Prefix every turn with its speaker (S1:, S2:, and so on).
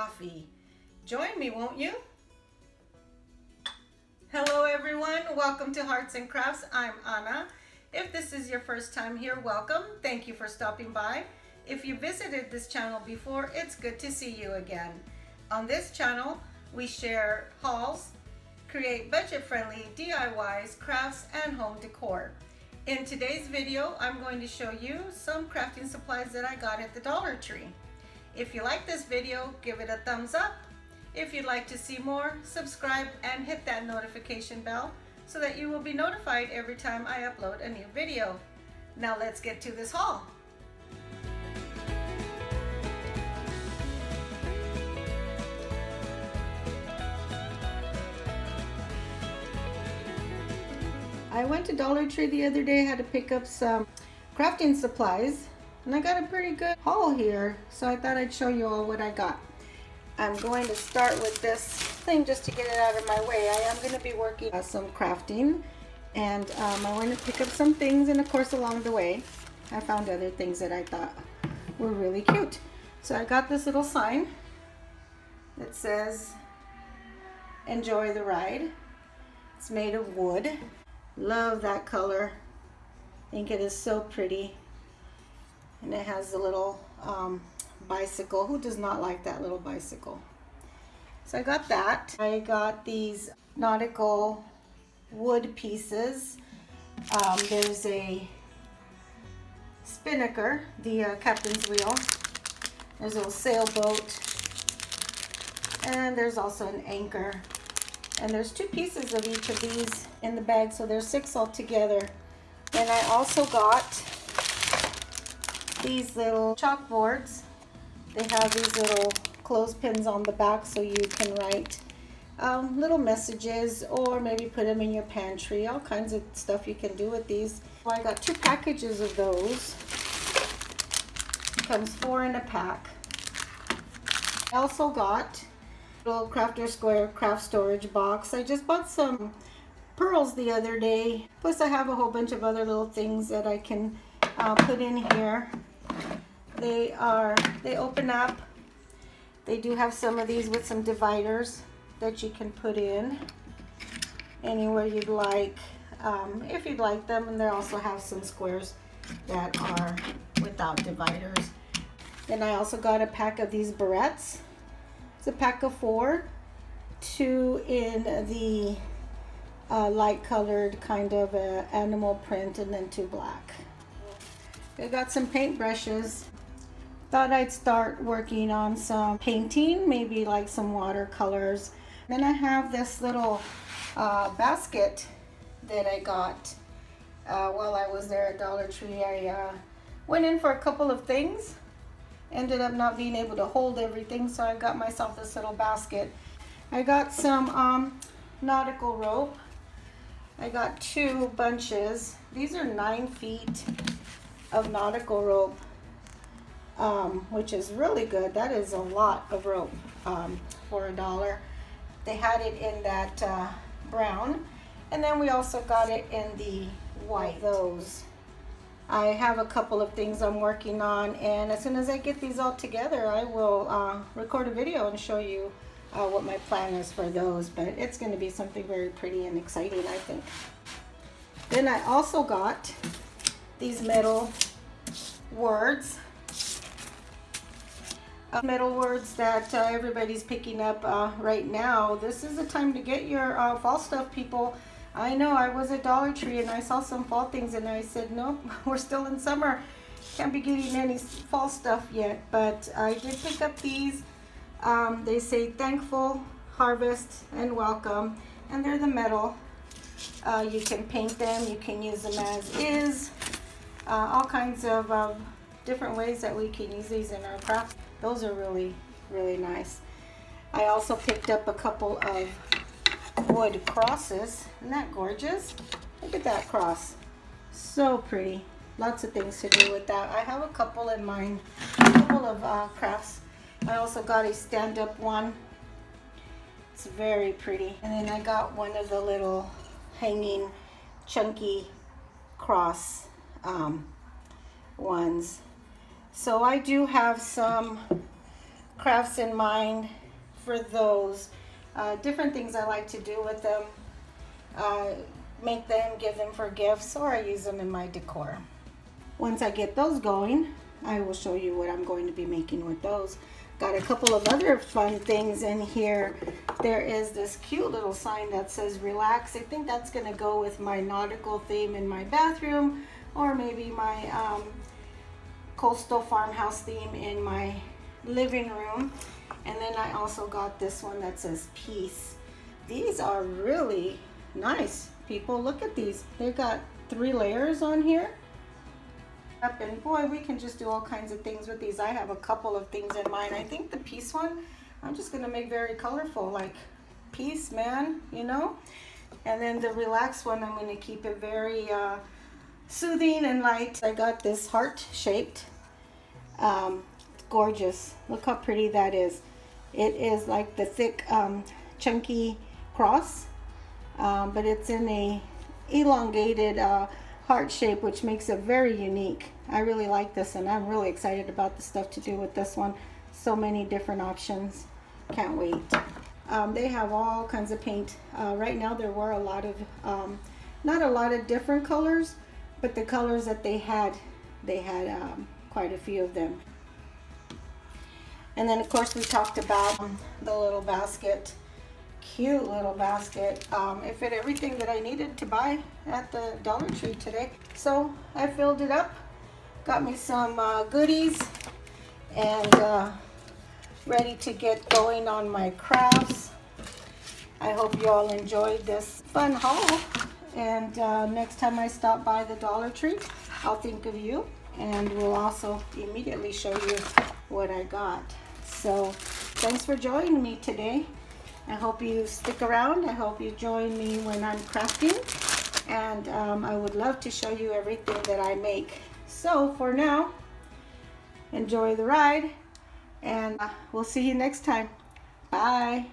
S1: coffee. Join me, won't you? Hello everyone, welcome to Hearts and Crafts. I'm Anna. If this is your first time here, welcome. Thank you for stopping by. If you visited this channel before, it's good to see you again. On this channel, we share hauls, create budget-friendly DIYs, crafts, and home decor. In today's video, I'm going to show you some crafting supplies that I got at the Dollar Tree. If you like this video, give it a thumbs up. If you'd like to see more, subscribe and hit that notification bell so that you will be notified every time I upload a new video. Now let's get to this haul. I went to Dollar Tree the other day, had to pick up some crafting supplies, and I got a pretty good haul here, so I thought I'd show you all what I got. I'm going to start with this thing just to get it out of my way. I am going to be working on some crafting, and I went to pick up some things, and of course along the way I found other things that I thought were really cute. So I got this little sign that says "Enjoy the ride." It's made of wood. Love that color. I think it is so pretty. And it has the little bicycle. Who does not like that little bicycle? So I got that. I got these nautical wood pieces. There's a spinnaker, the captain's wheel. There's a little sailboat. And there's also an anchor. And there's 2 pieces of each of these in the bag, so there's 6 altogether. And I also got these little chalkboards. They have these little clothespins on the back so you can write little messages or maybe put them in your pantry. All kinds of stuff you can do with these. So I got 2 packages of those. It comes 4 in a pack. I also got little Crafter Square craft storage box. I just bought some pearls the other day. Plus I have a whole bunch of other little things that I can put in here. They open up. They do have some of these with some dividers that you can put in anywhere you'd like, if you'd like them. And they also have some squares that are without dividers. Then I also got a pack of these barrettes. It's a pack of 4, 2 in the light colored kind of animal print, and then 2 black. I got some paint brushes. Thought I'd start working on some painting, maybe like some watercolors. Then I have this little basket that I got while I was there at Dollar Tree. I went in for a couple of things. Ended up not being able to hold everything, so I got myself this little basket. I got some nautical rope. I got 2 bunches. These are 9 feet of nautical rope, which is really good. That is a lot of rope for $1. They had it in that brown, and then we also got it in the white. Those. I have a couple of things I'm working on, and as soon as I get these all together, I will record a video and show you what my plan is for those. But it's going to be something very pretty and exciting, I think. Then I also got these metal words. Metal words that everybody's picking up right now. This is the time to get your fall stuff, people. I know I was at Dollar Tree and I saw some fall things and I said, nope, we're still in summer. Can't be getting any fall stuff yet. But I did pick up these. They say thankful, harvest, and welcome. And they're the metal. You can paint them. You can use them as is. All kinds of different ways that we can use these in our craft. Those are really, really nice. I also picked up a couple of wood crosses. Isn't that gorgeous? Look at that cross. So pretty. Lots of things to do with that. I have a couple in mind. A couple of crafts. I also got a stand-up one. It's very pretty. And then I got one of the little hanging chunky cross ones. So I do have some crafts in mind for those. Different things I like to do with them. Make them, give them for gifts, or I use them in my decor. Once I get those going, I will show you what I'm going to be making with those. Got a couple of other fun things in here. There is this cute little sign that says relax. I think that's going to go with my nautical theme in my bathroom, or maybe my coastal farmhouse theme in my living room. And then I also got this one that says peace. These are really nice, people. Look at these. They got 3 layers on here. And boy, we can just do all kinds of things with these. I have a couple of things in mind. I think the peace one, I'm just gonna make very colorful, like peace, man, you know? And then the relax one, I'm gonna keep it very soothing and light. I got this heart-shaped, gorgeous. Look how pretty that is. It is like the thick, chunky cross, but it's in a elongated heart shape, which makes it very unique. I really like this, and I'm really excited about the stuff to do with this one. So many different options. Can't wait. They have all kinds of paint. Right now there were a lot of, not a lot of different colors, but the colors that they had quite a few of them. And then of course we talked about the little basket. Cute little basket. It fit everything that I needed to buy at the Dollar Tree today. So I filled it up, got me some goodies, and ready to get going on my crafts. I hope you all enjoyed this fun haul, and next time I stop by the Dollar Tree, I'll think of you, and we'll also immediately show you what I got. So thanks for joining me today. I hope you stick around. I hope you join me when I'm crafting, and I would love to show you everything that I make. So for now, enjoy the ride, and we'll see you next time. Bye.